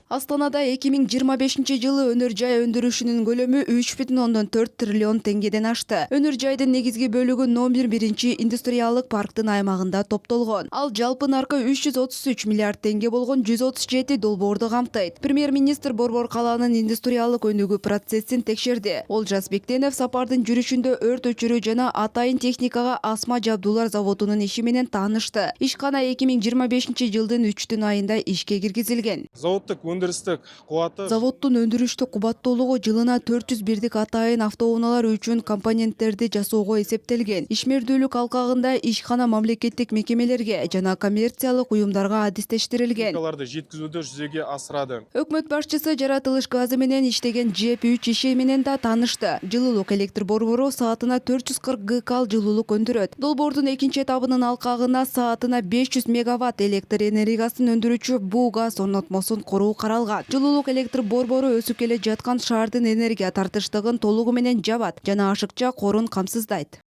Астанада 2025-жылы өнөр жай өндүрүшүнүн көлөмү 3,4 триллион теңгеден ашты. Өнөр жайдын негизги бөлүгү номер 1 индустриялык парктын аймагында топтолгон. Ал жалпы наркы 333 миллиард теңге болгон 137 долбоорду камтыйт. Премьер-министр Борбор калаанын индустриялык өнүгүү процессин текшерди. Олжас Бектенов сапардын жүрүшүндө өрт өчүрүү жана атайын техникага асма жабдуулар заводунун иши менен таанышты. Ишкана 2025-жылдын 3 айында ишке киргизилген. Заводдун өндүрүштүк кубаттуулугу жылына 400 бирдик атайын автоунаалар үчүн компоненттерди жасоого эсептелген. Ишмердүүлүк алкагында ишкана мамлекеттик мекемелерге жана коммерциялык уюмдарга адистештирилген. Жеткизүүдө жүзеге асырады. Өкмөт башчысы жаратылыш газы менен иштеген ЖЭП-3 иши менен да таанышты. Жылуулук электр борбору саатына 440 гкал жылуулук өндүрөт. Долбоордун экинчи этабынын алкагына саатына 500 мегаватт электр энергиясын өндүрүүчү буу газ орнотмосун куруу каралган. Жылуулук электр борбору өсүп келе жаткан шаардын энергия тартыштыгын толугу менен жабат жана ашыкча корун камсыздайт.